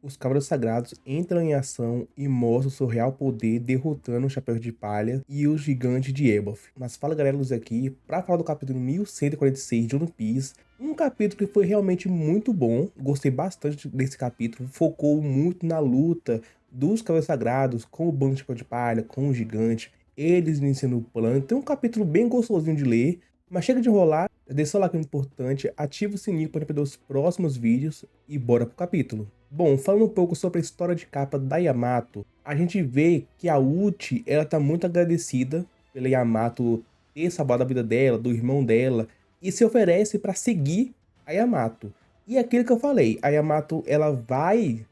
Os Cavaleiros Sagrados entram em ação e mostram seu real poder derrotando o Chapéu de Palha e o Gigante de Elbaf. Mas fala galera, Luz aqui para falar do capítulo 1146 de One Piece. Um capítulo que foi realmente muito bom, gostei bastante desse capítulo, focou muito na luta dos Cavaleiros Sagrados com o Bando de Chapéu de Palha, com o Gigante, eles iniciando o plano. Tem um capítulo bem gostosinho de ler, mas chega de enrolar, deixa o like importante, ativa o sininho para não perder os próximos vídeos e bora pro capítulo. Bom, falando um pouco sobre a história de capa da Yamato, a gente vê que a Uchi, ela tá muito agradecida pela Yamato ter salvado a vida dela, do irmão dela, e se oferece para seguir a Yamato. E é aquilo que eu falei, a Yamato, ela vai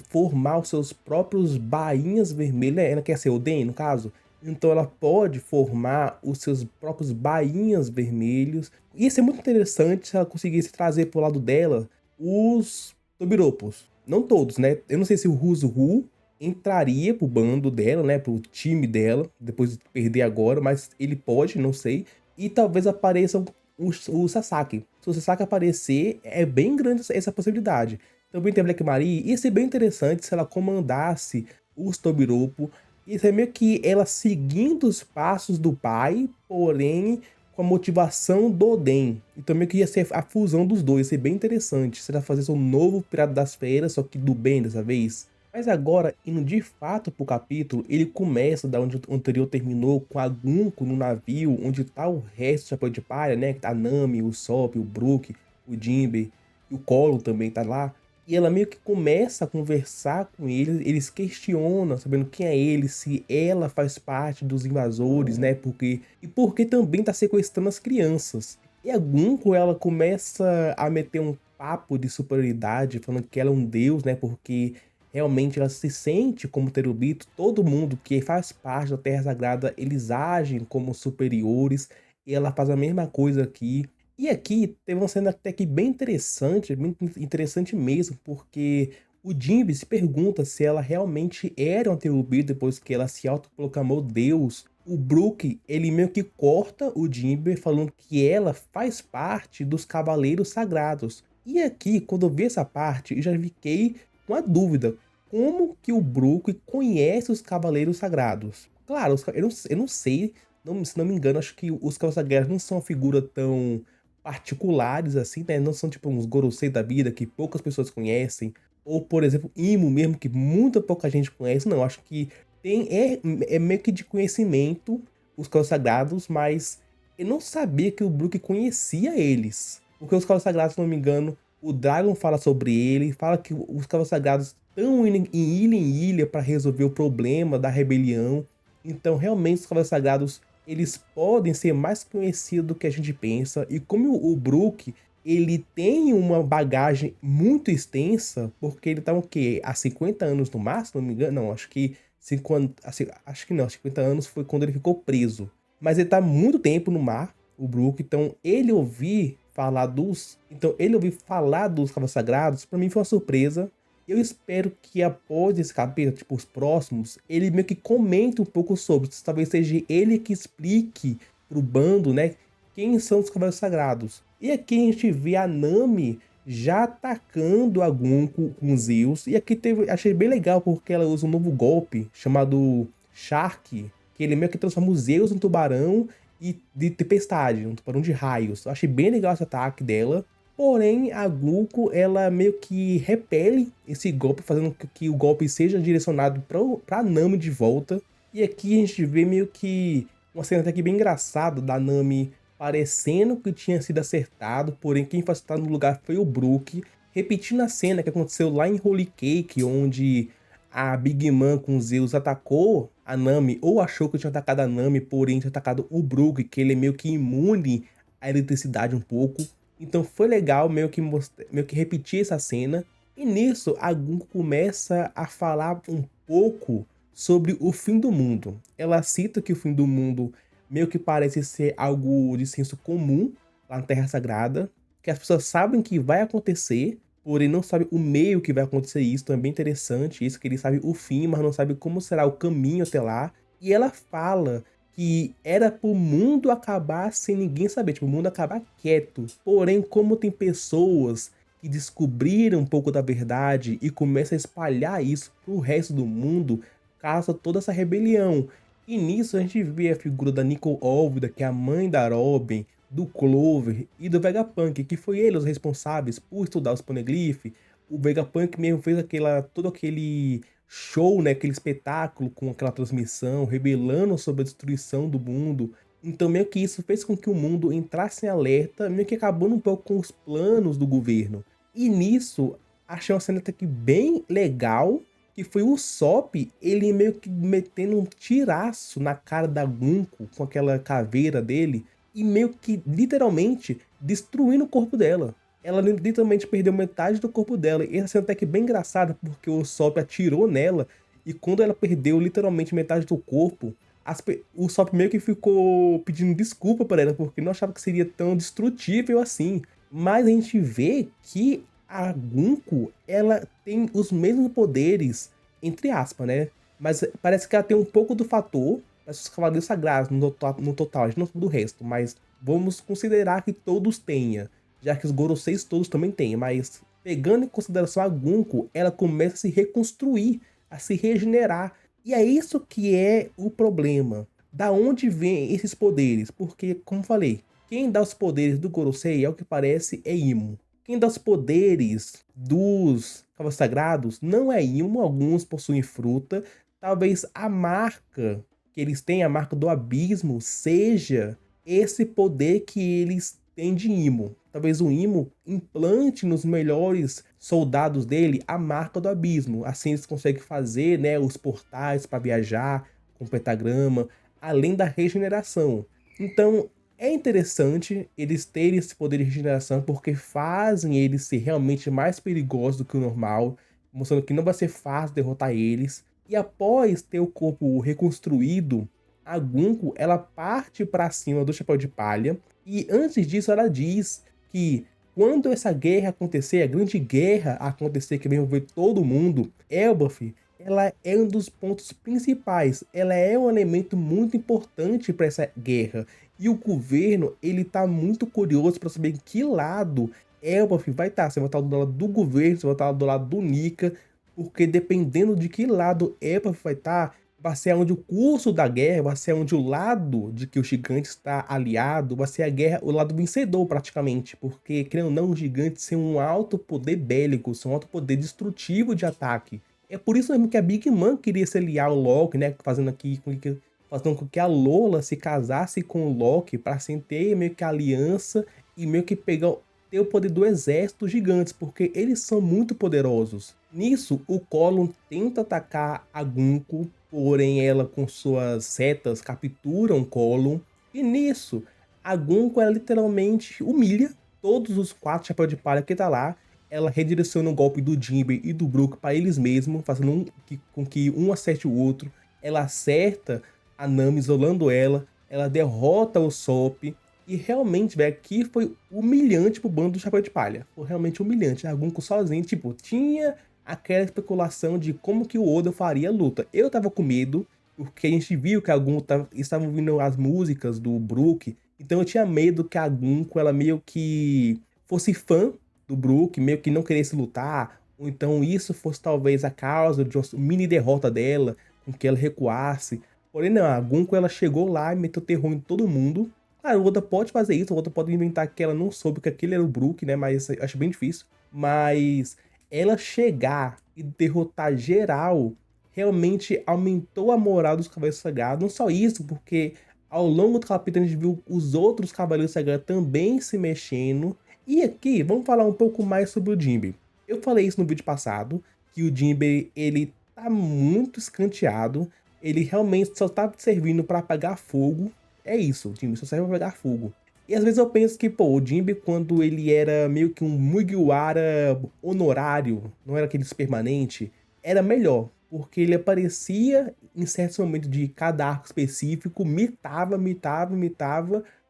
formar os seus próprios bainhas vermelhas, né? Ela quer ser Oden, no caso. Então ela pode formar os seus próprios bainhas vermelhos. Isso é muito interessante se ela conseguisse trazer pro lado dela os Tobiropos. Não todos, né? Eu não sei se o Ruzu entraria pro bando dela, né? Pro time dela, depois de perder agora, mas ele pode, não sei. E talvez apareça o Sasaki. Se o Sasaki aparecer, é bem grande essa possibilidade. Também tem a Black Maria. Ia ser bem interessante se ela comandasse os Tobiropo. Isso é meio que ela seguindo os passos do pai, porém com a motivação do Oden. Então meio que ia ser a fusão dos dois, ia ser bem interessante. Será fazer um novo Pirata das Feiras, só que do bem dessa vez. Mas agora, indo de fato pro capítulo, ele começa da onde o anterior terminou, com a Gunko no navio, onde tá o resto do Chapéu de Palha, né? Que tá a Nami, o Sop, o Brook, o Jinbe, e o Colo também tá lá. E ela meio que começa a conversar com eles, eles questionam, sabendo quem é ele, se ela faz parte dos invasores, né? Porque também tá sequestrando as crianças. E a Gunko, ela começa a meter um papo de superioridade, falando que ela é um deus, né? Porque realmente ela se sente como Terubito, todo mundo que faz parte da Terra Sagrada, eles agem como superiores, e ela faz a mesma coisa aqui. E aqui teve uma cena até que bem interessante mesmo, porque o Jinbe se pergunta se ela realmente era uma Terubito depois que ela se autoproclamou Deus. O Brook, ele meio que corta o Jinbe falando que ela faz parte dos Cavaleiros Sagrados. E aqui, quando eu vi essa parte, eu já fiquei com a dúvida. Como que o Brook conhece os Cavaleiros Sagrados? Claro, eu não sei, se não me engano, acho que os Cavaleiros Sagrados não são uma figura tão particulares assim, né? Não são tipo uns Gorosei da vida que poucas pessoas conhecem. Ou, por exemplo, Imo mesmo, que muita pouca gente conhece. Não, acho que é meio que de conhecimento os Cavaleiros Sagrados, mas eu não sabia que o Brook conhecia eles. Porque os Cavaleiros Sagrados, se não me engano, o Dragon fala sobre ele, fala que os Cavaleiros Sagrados estão indo em ilha para resolver o problema da rebelião. Então, realmente, os Cavaleiros Sagrados, eles podem ser mais conhecidos do que a gente pensa. E como o Brook, ele tem uma bagagem muito extensa, porque ele tá o quê? Há 50 anos no mar, se não me engano? Não, acho que 50, acho que não, 50 anos foi quando ele ficou preso. Mas ele tá muito tempo no mar, o Brook, então ele ouvir falar dos Cavaleiros Sagrados, pra mim foi uma surpresa. Eu espero que após esse capítulo, tipo os próximos, ele meio que comente um pouco sobre, talvez seja ele que explique pro bando, né, quem são os Cavaleiros Sagrados. E aqui a gente vê a Nami já atacando a Gunko com Zeus. E aqui achei bem legal porque ela usa um novo golpe chamado Shark, que ele meio que transforma os Zeus em tubarão e de tempestade, um tubarão de raios. Eu achei bem legal esse ataque dela. Porém, a Gunko, ela meio que repele esse golpe, fazendo com que o golpe seja direcionado pra Nami de volta. E aqui a gente vê meio que uma cena até que bem engraçada da Nami parecendo que tinha sido acertado, porém quem foi acertado no lugar foi o Brook, repetindo a cena que aconteceu lá em Holy Cake, onde a Big Mom com Zeus atacou a Nami, ou achou que tinha atacado a Nami, porém tinha atacado o Brook, que ele é meio que imune à eletricidade um pouco. Então foi legal meio que repetir essa cena. E nisso a Gunko começa a falar um pouco sobre o fim do mundo. Ela cita que o fim do mundo meio que parece ser algo de senso comum lá na Terra Sagrada, que as pessoas sabem que vai acontecer, porém não sabem o meio que vai acontecer isso. Então é bem interessante isso, que ele sabe o fim, mas não sabe como será o caminho até lá. E ela fala que era pro mundo acabar sem ninguém saber, tipo, o mundo acabar quieto. Porém, como tem pessoas que descobriram um pouco da verdade e começam a espalhar isso pro resto do mundo, causa toda essa rebelião. E nisso a gente vê a figura da Nicole Ólvida, que é a mãe da Robin, do Clover e do Vegapunk, que foi ele os responsáveis por estudar os Poneglyph. O Vegapunk mesmo fez todo aquele show, né, aquele espetáculo com aquela transmissão, revelando sobre a destruição do mundo. Então meio que isso fez com que o mundo entrasse em alerta, meio que acabando um pouco com os planos do governo. E nisso, achei uma cena até que bem legal, que foi o Sop, ele meio que metendo um tiraço na cara da Gunko com aquela caveira dele e meio que literalmente destruindo o corpo dela. Ela literalmente perdeu metade do corpo dela. E essa cena até que bem engraçada, porque o Sop atirou nela e quando ela perdeu literalmente metade do corpo, o Sop meio que ficou pedindo desculpa para ela, porque não achava que seria tão destrutível assim. Mas a gente vê que a Gunko, ela tem os mesmos poderes, entre aspas, né? Mas parece que ela tem um pouco do fator dos Cavaleiros Sagrados no total, a gente não sabe do resto, mas vamos considerar que todos tenham, já que os Goroseis todos também têm, mas pegando em consideração a Gunko, ela começa a se reconstruir, a se regenerar. E é isso que é o problema. Da onde vem esses poderes? Porque, como falei, quem dá os poderes do Gorosei, é o que parece, é Imo. Quem dá os poderes dos Cavaleiros Sagrados não é Imo, alguns possuem fruta. Talvez a marca que eles têm, a marca do abismo, seja esse poder que eles têm de Imo. Talvez o Imo implante nos melhores soldados dele a marca do abismo. Assim eles conseguem fazer, né, os portais para viajar com pentagrama, além da regeneração. Então é interessante eles terem esse poder de regeneração porque fazem eles ser realmente mais perigosos do que o normal, mostrando que não vai ser fácil derrotar eles. E após ter o corpo reconstruído, a Gunko ela parte para cima do Chapéu de Palha. E antes disso ela diz que quando essa guerra acontecer, a grande guerra acontecer que vai envolver todo mundo, Elbaf, ela é um dos pontos principais. Ela é um elemento muito importante para essa guerra. E o governo, ele tá muito curioso para saber em que lado Elbaf vai estar. Você vai estar do lado do governo, você vai estar do lado do Nika, porque dependendo de que lado Elbaf vai estar, vai ser onde o curso da guerra, vai ser onde o lado de que o gigante está aliado, vai ser a guerra, o lado vencedor praticamente, porque, querendo ou não, os gigantes são um alto poder bélico, são um alto poder destrutivo de ataque. É por isso mesmo que a Big Mom queria se aliar ao Loki, né, fazendo com que a Lola se casasse com o Loki para assim ter meio que a aliança e meio que ter o poder do exército gigantes, porque eles são muito poderosos. Nisso, o Colon tenta atacar a Gunko, porém ela com suas setas captura o Colon. E nisso, a Gunko ela literalmente humilha todos os 4 Chapéus de Palha que tá lá. Ela redireciona o golpe do Jinbe e do Brook para eles mesmos, fazendo com que um acerte o outro. Ela acerta a Nami, isolando ela. Ela derrota o Sop. E realmente, velho, aqui foi humilhante pro bando do Chapéu de Palha. Foi realmente humilhante. A Gunko sozinho, tipo, tinha aquela especulação de como que o Oda faria a luta. Eu tava com medo, porque a gente viu que a Gunko estava ouvindo as músicas do Brook. Então eu tinha medo que a Gunko, ela meio que fosse fã do Brook, meio que não queresse lutar. Ou então isso fosse talvez a causa de uma mini derrota dela, com que ela recuasse. Porém não, a Gunko ela chegou lá e meteu terror em todo mundo. Claro, o Oda pode fazer isso, o Oda pode inventar que ela não soube que aquele era o Brook, né? Mas eu acho bem difícil. Mas ela chegar e derrotar geral realmente aumentou a moral dos Cavaleiros Sagrados. Não só isso, porque ao longo do capítulo a gente viu os outros Cavaleiros Sagrados também se mexendo. E aqui, vamos falar um pouco mais sobre o Jinbe. Eu falei isso no vídeo passado, que o Jinbe, ele tá muito escanteado. Ele realmente só tá servindo para apagar fogo. É isso, o Jinbe só serve pra pegar fogo. E às vezes eu penso que, pô, o Jinbe, quando ele era meio que um Mugiwara honorário, não era aquele permanente, era melhor. Porque ele aparecia em certos momentos de cada arco específico, mitava,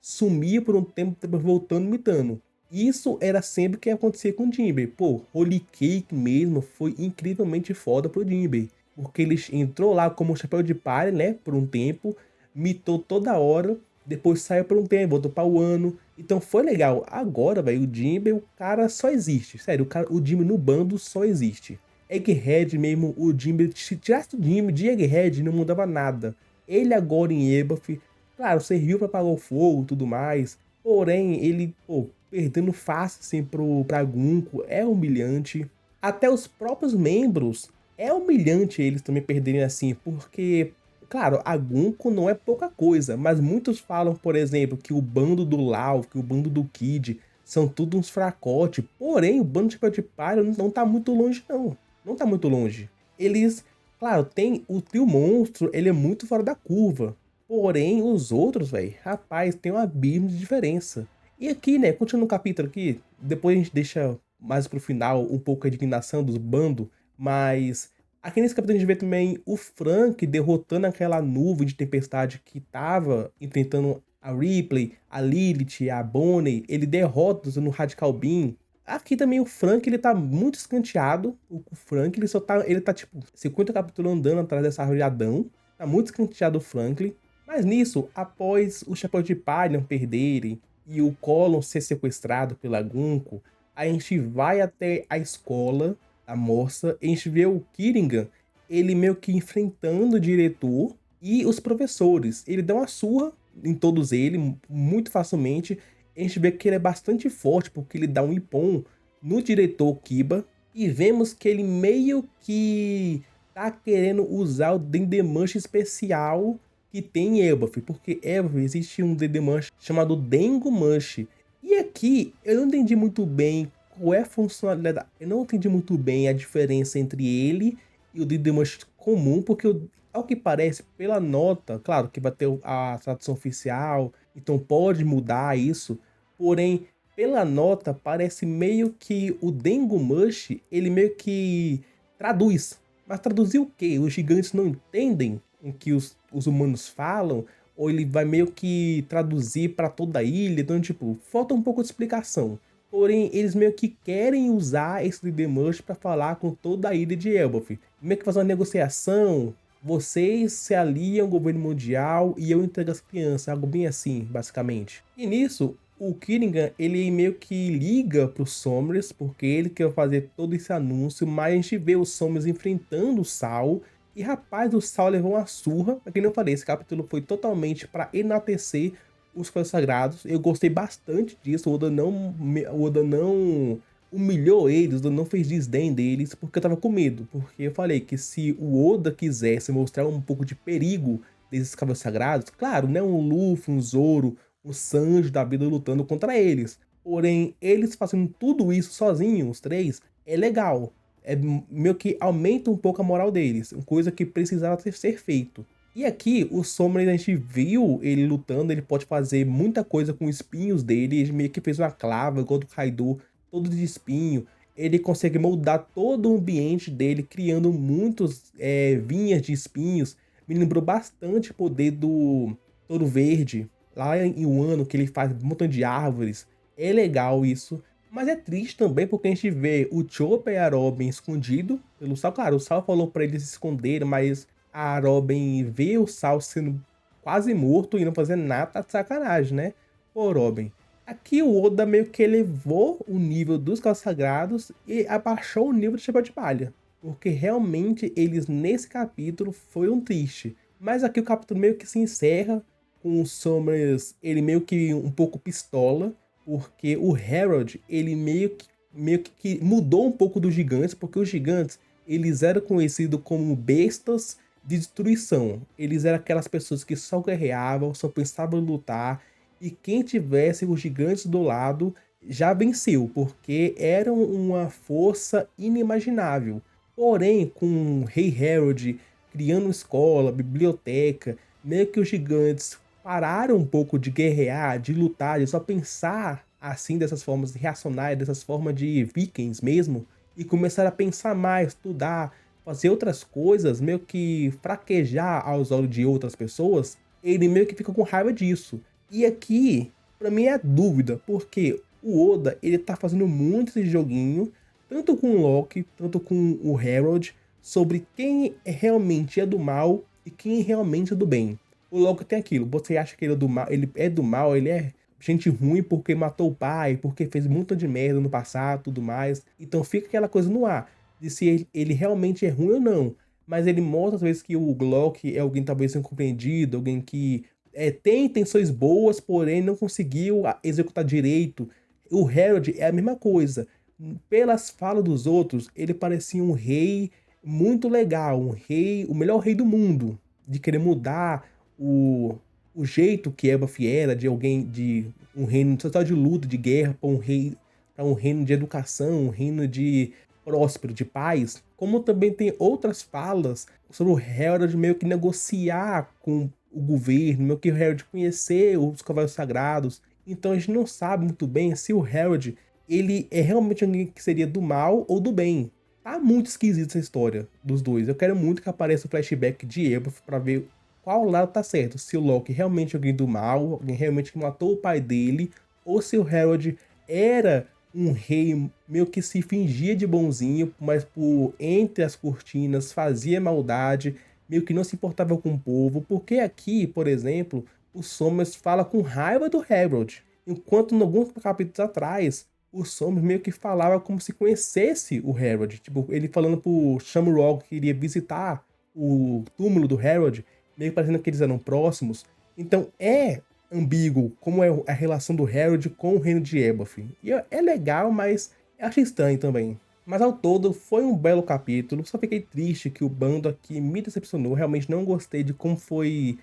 sumia por um tempo, depois voltando, mitando. Isso era sempre o que acontecia com o Jinbe. Pô, Holy Cake mesmo foi incrivelmente foda pro Jinbe. Porque ele entrou lá como chapéu de palha, né, por um tempo, mitou toda hora. depois saiu por um tempo, voltou pra Wano. Então foi legal. Agora, velho, o Jinbe, o cara só existe. Sério, o Jinbe no bando só existe. Egghead mesmo, o Jinbe, se tirasse o Jinbe de Egghead, não mudava nada. Ele agora em Elbaf, claro, serviu pra apagar o fogo e tudo mais. Porém, ele, pô, perdendo fácil assim pra Gunko, é humilhante. Até os próprios membros, é humilhante eles também perderem assim, porque, claro, a Gunko não é pouca coisa, mas muitos falam, por exemplo, que o bando do Lau, que o bando do Kid são tudo uns fracotes. Porém, o bando de Chapéu de Palha não tá muito longe, não. Não tá muito longe. Eles, claro, tem o trio monstro, ele é muito fora da curva. Porém, os outros, velho, rapaz, tem um abismo de diferença. E aqui, né, continuando o capítulo aqui, depois a gente deixa mais pro final um pouco a indignação dos bandos, mas aqui nesse capítulo a gente vê também o Frank derrotando aquela nuvem de tempestade que tava enfrentando a Ripley, a Lilith, a Bonnie, ele derrota usando o Radical Beam. Aqui também o Frank, ele tá muito escanteado. O Frank, ele tá tipo 50 capítulos andando atrás dessa árvore de Adão. Tá muito escanteado o Franklin. Mas nisso, após o Chapéu de Palha perderem e o Colin ser sequestrado pela Gunko, a gente vai até a escola da moça, a gente vê o Kiringan, ele meio que enfrentando o diretor e os professores. Ele dá uma surra em todos eles, muito facilmente. A gente vê que ele é bastante forte, porque ele dá um ippon no diretor Kiba. E vemos que ele meio que tá querendo usar o Dendemanche especial que tem em Elbaf, porque Elbaf existe um Dendemanche chamado Dengomanche. E aqui eu não entendi muito bem qual é a funcionalidade, eu não entendi muito bem a diferença entre ele e o Dendemanche comum, porque ao que parece, pela nota, claro que vai ter a tradução oficial, então pode mudar isso, porém, pela nota, parece meio que o Dengomanche, ele meio que traduz. Mas traduzir o quê? Os gigantes não entendem o que os humanos falam? Ou ele vai meio que traduzir para toda a ilha? Então, tipo, falta um pouco de explicação. Porém, eles meio que querem usar esse Dendemanche para falar com toda a ilha de Elbaf. Meio que fazer uma negociação. Vocês se aliam ao governo mundial e eu entrego as crianças. Algo bem assim, basicamente. E nisso, o Kiringan, ele meio que liga pro Somers, porque ele quer fazer todo esse anúncio, mas a gente vê o Somers enfrentando o Sal. E rapaz, o Sal levou uma surra. Pra quem não falei, esse capítulo foi totalmente para enaltecer os Coelhos Sagrados. Eu gostei bastante disso. O Oda não humilhou eles, o Oda não fez desdém deles, porque eu tava com medo. Porque eu falei que se o Oda quisesse mostrar um pouco de perigo desses Cavaleiros Sagrados, claro, né, um Luffy, um Zoro, um Sanji da vida lutando contra eles. Porém, eles fazendo tudo isso sozinhos, os três, é legal. É meio que aumenta um pouco a moral deles, coisa que precisava ser feito. E aqui, o Sombra, a gente viu ele lutando, ele pode fazer muita coisa com os espinhos dele, ele meio que fez uma clava, igual do Kaido, todo de espinho. Ele consegue moldar todo o ambiente dele, criando muitos vinhas de espinhos. Me lembrou bastante o poder do Touro Verde, lá em Wano, que ele faz um montão de árvores. É legal isso. Mas é triste também porque a gente vê o Chopper e a Robin escondido pelo Sal. Claro, o Sal falou pra eles se esconderem, mas a Robin vê o Sal sendo quase morto e não fazendo nada, tá de sacanagem, né? Pô, Robin. Aqui o Oda meio que elevou o nível dos Caos Sagrados e abaixou o nível do Chapéu de Palha. Porque realmente eles nesse capítulo foram tristes. Mas aqui o capítulo meio que se encerra com o Somers, ele meio que um pouco pistola, porque o Harold, ele meio que mudou um pouco dos gigantes, porque os gigantes, eles eram conhecidos como bestas de destruição. Eles eram aquelas pessoas que só guerreavam, só pensavam em lutar, e quem tivesse os gigantes do lado já venceu, porque eram uma força inimaginável. Porém, com o Rei Harold criando escola, biblioteca, meio que os gigantes pararam um pouco de guerrear, de lutar, de só pensar assim, dessas formas reacionárias, dessas formas de vikings mesmo, e começaram a pensar mais, estudar, fazer outras coisas, meio que fraquejar aos olhos de outras pessoas, ele meio que fica com raiva disso. E aqui, pra mim é a dúvida, porque o Oda, ele tá fazendo muito esse joguinho, tanto com o Loki, tanto com o Harold, sobre quem realmente é do mal e quem realmente é do bem. o Loki tem aquilo, você acha que ele é do mal, ele é gente ruim porque matou o pai, porque fez um monte de merda no passado, tudo mais. Então fica aquela coisa no ar, de se ele realmente é ruim ou não. Mas ele mostra às vezes que o Loki é alguém talvez incompreendido, alguém que tem intenções boas, porém não conseguiu executar direito. O Harold é a mesma coisa. Pelas falas dos outros, ele parecia um rei muito legal, um rei, o melhor rei do mundo, de querer mudar o jeito que Eof era, de alguém de um reino total de luta, de guerra, para um reino de educação, um reino de próspero, de paz. Como também tem outras falas sobre o Harold meio que negociar com o governo, meio que o Harold conhecer os Cavaleiros Sagrados. Então a gente não sabe muito bem se o Harold ele é realmente alguém que seria do mal ou do bem. Tá muito esquisita essa história dos dois. Eu quero muito que apareça o flashback de Eof pra ver qual lado tá certo. Se o Loki realmente é alguém do mal, alguém realmente que matou o pai dele, ou se o Harold era um rei meio que se fingia de bonzinho, mas por entre as cortinas fazia maldade, meio que não se importava com o povo. Porque aqui, por exemplo, o Sommers fala com raiva do Harold, enquanto em alguns capítulos atrás o Sommers meio que falava como se conhecesse o Harold. Tipo, ele falando pro Shamrock que iria visitar o túmulo do Harold, meio que parecendo que eles eram próximos. Então é ambíguo como é a relação do Harold com o reino de Eof. E é legal, mas acho estranho também. Mas ao todo, foi um belo capítulo. Só fiquei triste que o bando aqui me decepcionou. Realmente não gostei de como foi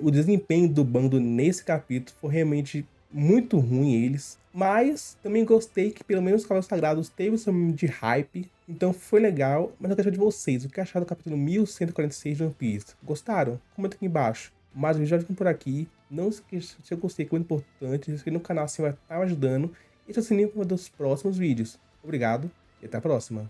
o desempenho do bando nesse capítulo. Foi realmente muito ruim eles. Mas também gostei que pelo menos os Cavaleiros Sagrados teve o seu momento de hype. Então foi legal. Mas eu quero saber de vocês. O que acharam do capítulo 1146 de One Piece? Gostaram? Comenta aqui embaixo. Mas os vídeos já ficam por aqui. Não se esqueça, se eu gostei, que é muito importante. Se inscrever no canal, assim vai estar me ajudando. E se sininho para os próximos vídeos. Obrigado e até a próxima.